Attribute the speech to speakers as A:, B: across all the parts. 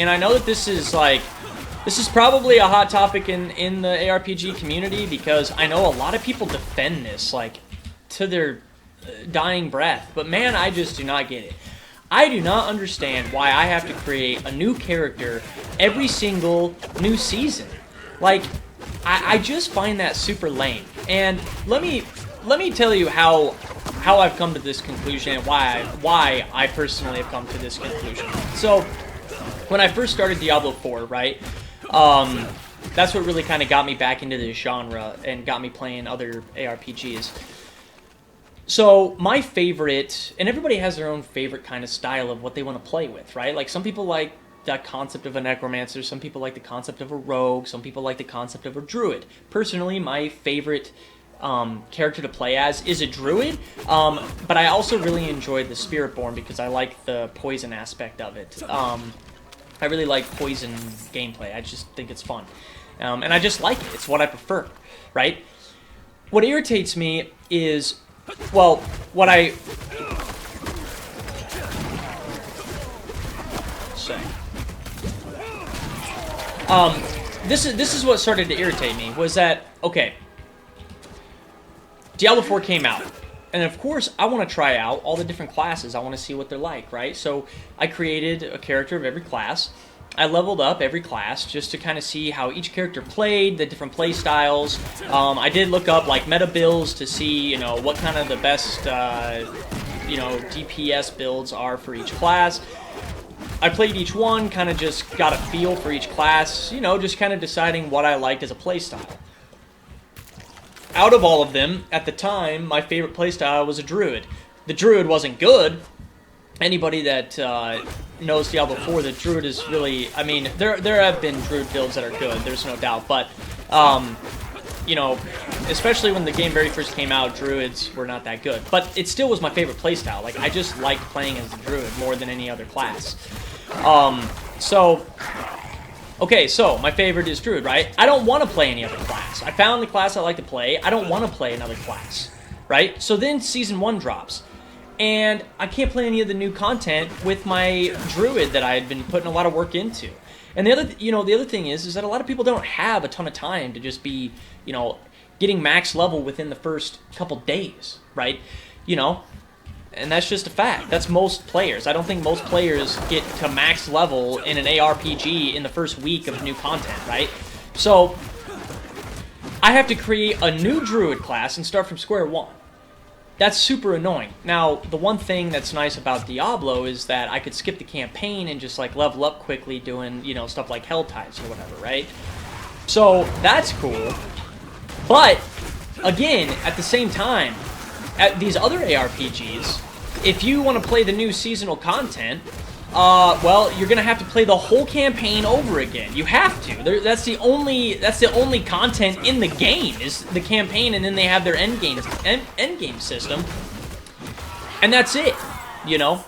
A: and I know that this is probably a hot topic in the ARPG community, because I know a lot of people defend this like to their dying breath. But man, I just do not get it. I do not understand why I have to create a new character every single new season. Like, I just find that super lame. And let me tell you how I've come to this conclusion and why I personally have come to this conclusion. So, when I first started Diablo 4, right, that's what really kind of got me back into this genre and got me playing other ARPGs. So, my favorite, and everybody has their own favorite kind of style of what they want to play with, right? Like, some people like that concept of a necromancer, some people like the concept of a rogue, some people like the concept of a druid. Personally, my favorite character to play as is a druid, but I also really enjoyed the Spiritborn because I like the poison aspect of it. I really like poison gameplay. I just think it's fun. And I just like it. It's what I prefer, right? What irritates me is, well, what I... say. This is what started to irritate me, was that, okay, Diablo 4 came out, and of course, I want to try out all the different classes. I want to see what they're like, right? So I created a character of every class. I leveled up every class just to kind of see how each character played, the different play styles. I did look up like meta builds to see, you know, what kind of the best, you know, DPS builds are for each class. I played each one, kind of just got a feel for each class, you know, just kind of deciding what I liked as a playstyle. Out of all of them, at the time, my favorite playstyle was a druid. The druid wasn't good. Anybody that knows Diablo 4, the druid is really, I mean, there have been druid builds that are good, there's no doubt, but, you know, especially when the game very first came out, druids were not that good. But it still was my favorite playstyle. Like, I just liked playing as a druid more than any other class. Okay, so my favorite is druid, right? I don't want to play any other class. I found the class I like to play. I don't want to play another class, right? So then Season 1 drops, and I can't play any of the new content with my druid that I had been putting a lot of work into. And the other thing is that a lot of people don't have a ton of time to just be, you know, getting max level within the first couple days, right? You know, and that's just a fact. That's most players. I don't think most players get to max level in an ARPG in the first week of new content, right? So, I have to create a new druid class and start from square one. That's super annoying. Now, the one thing that's nice about Diablo is that I could skip the campaign and just, like, level up quickly doing, you know, stuff like Hell Tides or whatever, right? So, that's cool. But, again, at the same time, at these other ARPGs, if you want to play the new seasonal content, well, you're gonna have to play the whole campaign over again. You have to. That's the only content in the game is the campaign, and then they have their end game system, and that's it. You know,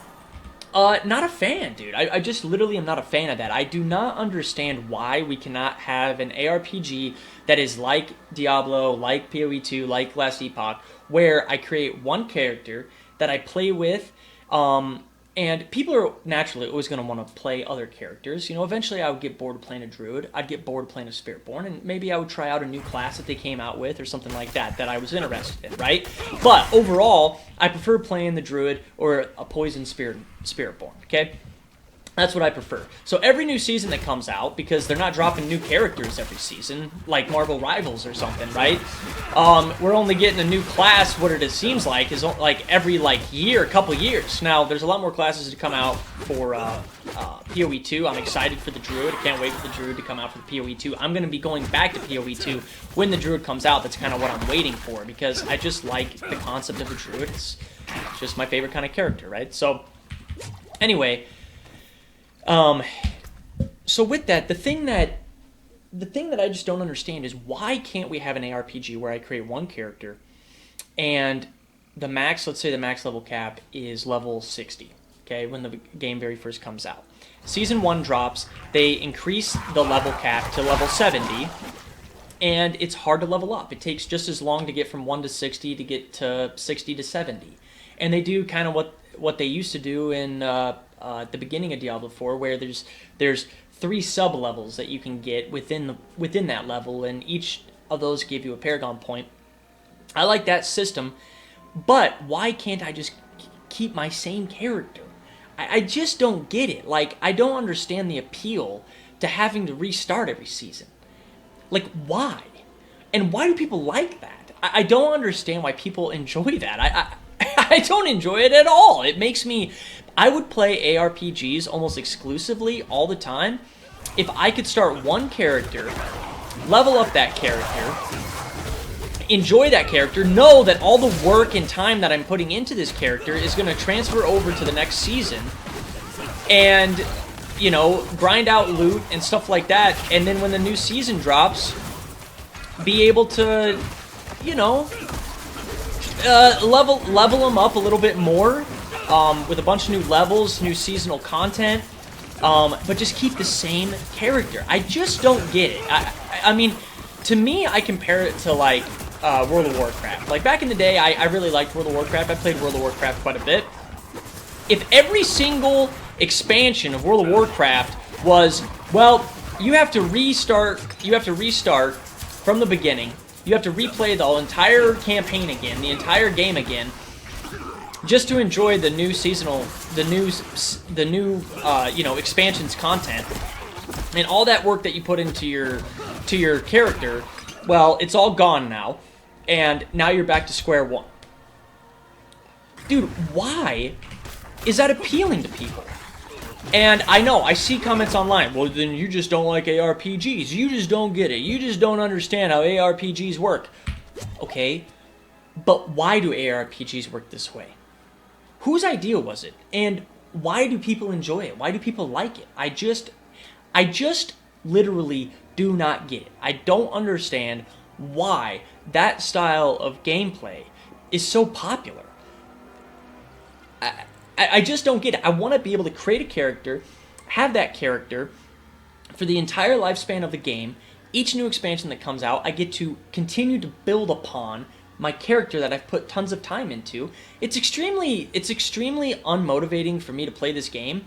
A: not a fan, dude. I just literally am not a fan of that. I do not understand why we cannot have an ARPG that is like Diablo, like PoE 2, like Last Epoch, where I create one character that I play with, and people are naturally always going to want to play other characters. You know, eventually I would get bored of playing a druid, I'd get bored of playing a Spiritborn, and maybe I would try out a new class that they came out with or something like that I was interested in, right? But overall, I prefer playing the druid or a poison Spiritborn, okay? That's what I prefer. So every new season that comes out, because they're not dropping new characters every season, like Marvel Rivals or something, right? We're only getting a new class, what it seems like, is like every year, couple years. Now, there's a lot more classes to come out for PoE 2. I'm excited for the Druid. I can't wait for the Druid to come out for the PoE 2. I'm going to be going back to PoE 2 when the Druid comes out. That's kind of what I'm waiting for, because I just like the concept of the Druid. It's just my favorite kind of character, right? So, anyway... so with that, the thing that I just don't understand is why can't we have an ARPG where I create one character and the max, let's say the max level cap is level 60, okay, when the game very first comes out. Season 1 drops, they increase the level cap to level 70, and it's hard to level up. It takes just as long to get from 1 to 60 to get to 60 to 70. And they do kind of what they used to do in at the beginning of Diablo 4, where there's 3 sub levels that you can get within that level, and each of those give you a Paragon point. I like that system, but why can't I just keep my same character? I just don't get it. Like, I don't understand the appeal to having to restart every season. Like, why? And why do people like that? I don't understand why people enjoy that. I don't enjoy it at all. It makes me... I would play ARPGs almost exclusively all the time if I could start one character, level up that character, enjoy that character, know that all the work and time that I'm putting into this character is going to transfer over to the next season, and, you know, grind out loot and stuff like that, and then when the new season drops, be able to, you know, level them up a little bit more, with a bunch of new levels, new seasonal content, but just keep the same character. I just don't get it. I mean, to me, I compare it to, like, World of Warcraft. Like, back in the day, I really liked World of Warcraft. I played World of Warcraft quite a bit. If every single expansion of World of Warcraft was, well, you have to restart from the beginning. You have to replay the entire campaign again, the entire game again, just to enjoy the new seasonal, the new you know, expansions content, and all that work that you put into your character. Well, it's all gone now, and now you're back to square one. Dude, why is that appealing to people? And I know, I see comments online, well, then you just don't like ARPGs. You just don't get it. You just don't understand how ARPGs work. Okay, but why do ARPGs work this way? Whose idea was it? And why do people enjoy it? Why do people like it? I just literally do not get it. I don't understand why that style of gameplay is so popular. I just don't get it. I want to be able to create a character, have that character for the entire lifespan of the game. Each new expansion that comes out, I get to continue to build upon my character that I've put tons of time into. It's extremely unmotivating for me to play this game,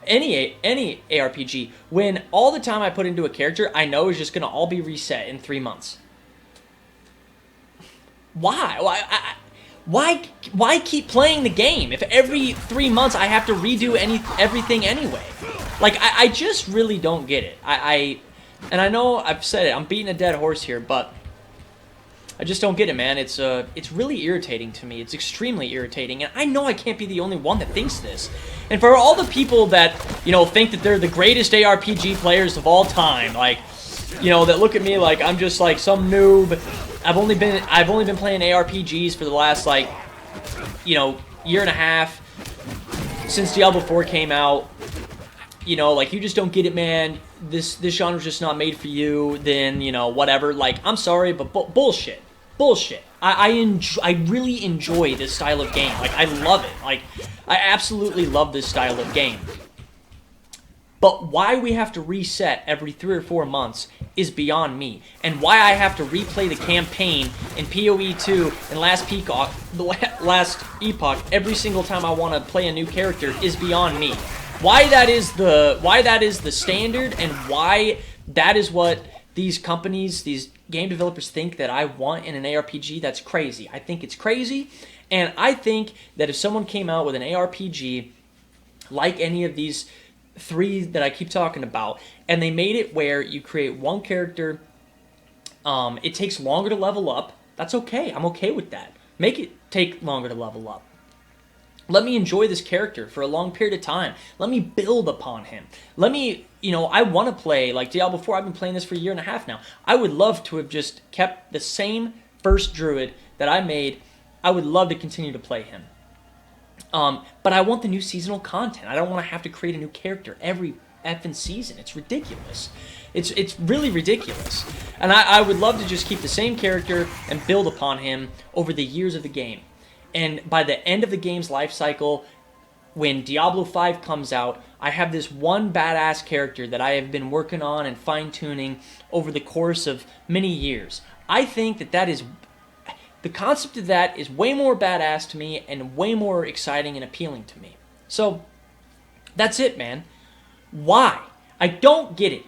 A: any ARPG, when all the time I put into a character I know is just going to all be reset in 3 months. Why keep playing the game if every 3 months I have to redo everything anyway? Like, I just really don't get it. And I know I've said it, I'm beating a dead horse here, but I just don't get it, man. It's really irritating to me. It's extremely irritating, and I know I can't be the only one that thinks this. And for all the people that, you know, think that they're the greatest ARPG players of all time, like, you know, that look at me like I'm just like some noob. I've only been playing ARPGs for the last, like, you know, year and a half since Diablo 4 came out. You know, like, you just don't get it, man. This genre's just not made for you. Then, you know, whatever. Like, I'm sorry, but bullshit. Bullshit. I really enjoy this style of game. Like, I love it. Like, I absolutely love this style of game. But why we have to reset every 3 or 4 months is beyond me. And why I have to replay the campaign in PoE 2 and last Epoch every single time I want to play a new character is beyond me. Why that is the standard, and why that is what these companies, these game developers think that I want in an ARPG, that's crazy. I think it's crazy, and I think that if someone came out with an ARPG like any of these 3 that I keep talking about, and they made it where you create one character, it takes longer to level up, that's okay. I'm okay with that. Make it take longer to level up. Let me enjoy this character for a long period of time. Let me build upon him. Let me, you know, I want to play, like Diablo 4, I've been playing this for a year and a half now. I would love to have just kept the same first druid that I made. I would love to continue to play him. But I want the new seasonal content. I don't want to have to create a new character every effing season. It's ridiculous. It's really ridiculous. And I would love to just keep the same character and build upon him over the years of the game. And by the end of the game's life cycle, when Diablo 5 comes out, I have this one badass character that I have been working on and fine-tuning over the course of many years. I think that is... the concept of that is way more badass to me and way more exciting and appealing to me. So, That's it, man. Why? I don't get it.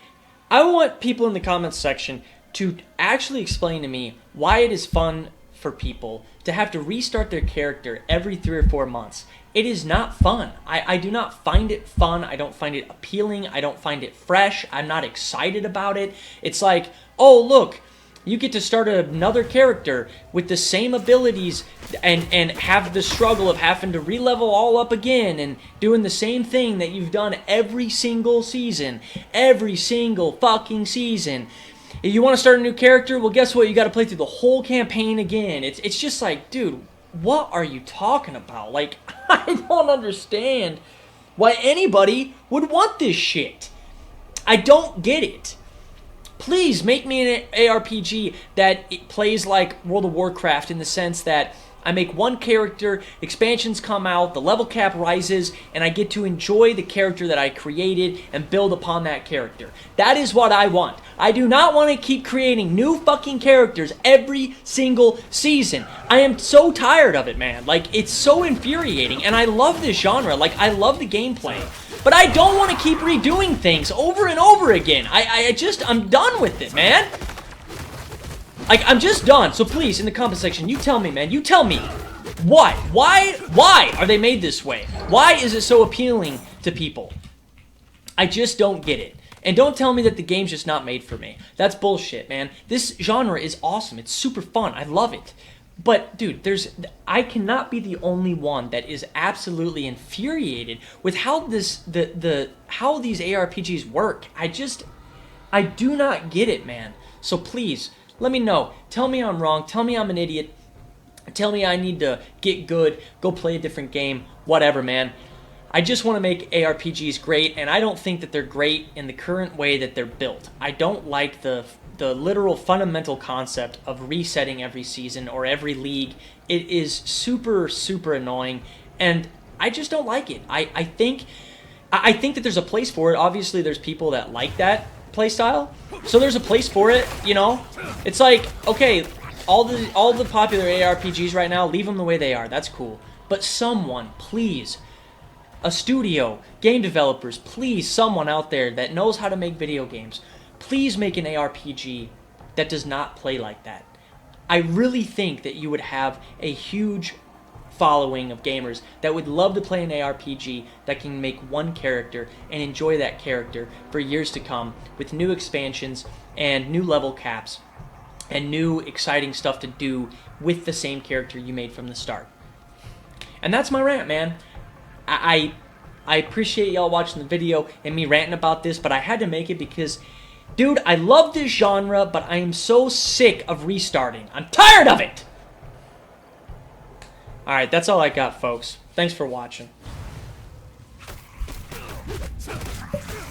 A: I want people in the comments section to actually explain to me why it is fun for people to have to restart their character every 3 or 4 months. It is not fun. I do not find it fun. I don't find it appealing. I don't find it fresh. I'm not excited about it. It's like, oh, look, you get to start another character with the same abilities and have the struggle of having to re-level all up again and doing the same thing that you've done every single season. Every single fucking season. If you want to start a new character, well, guess what? You got to play through the whole campaign again. It's just like, dude, what are you talking about? Like, I don't understand why anybody would want this shit. I don't get it. Please make me an ARPG that it plays like World of Warcraft in the sense that I make one character, expansions come out, the level cap rises, and I get to enjoy the character that I created and build upon that character. That is what I want. I do not want to keep creating new fucking characters every single season. I am so tired of it, man. Like, it's so infuriating, and I love this genre. Like, I love the gameplay. But I don't want to keep redoing things over and over again. I'm done with it, man. Like, I'm just done. So please, in the comment section, you tell me, man. You tell me. Why? Why are they made this way? Why is it so appealing to people? I just don't get it. And don't tell me that the game's just not made for me. That's bullshit, man. This genre is awesome. It's super fun. I love it. But, dude, I cannot be the only one that is absolutely infuriated with how how these ARPGs work. I do not get it, man. So please, let me know. Tell me I'm wrong. Tell me I'm an idiot. Tell me I need to get good, go play a different game, whatever, man. I just want to make ARPGs great, and I don't think that they're great in the current way that they're built. I don't like the literal fundamental concept of resetting every season or every league. It is super, super annoying, and I just don't like it. I think that there's a place for it. Obviously, there's people that like that playstyle, so there's a place for it, you know? It's like, okay, all the popular ARPGs right now, leave them the way they are. That's cool. But someone, please, a studio, game developers, please, someone out there that knows how to make video games, please make an ARPG that does not play like that. I really think that you would have a huge following of gamers that would love to play an ARPG that can make one character and enjoy that character for years to come with new expansions and new level caps and new exciting stuff to do with the same character you made from the start. And that's my rant, man. I appreciate y'all watching the video and me ranting about this, but I had to make it because, dude, I love this genre, but I am so sick of restarting. I'm tired of it! Alright, that's all I got, folks. Thanks for watching.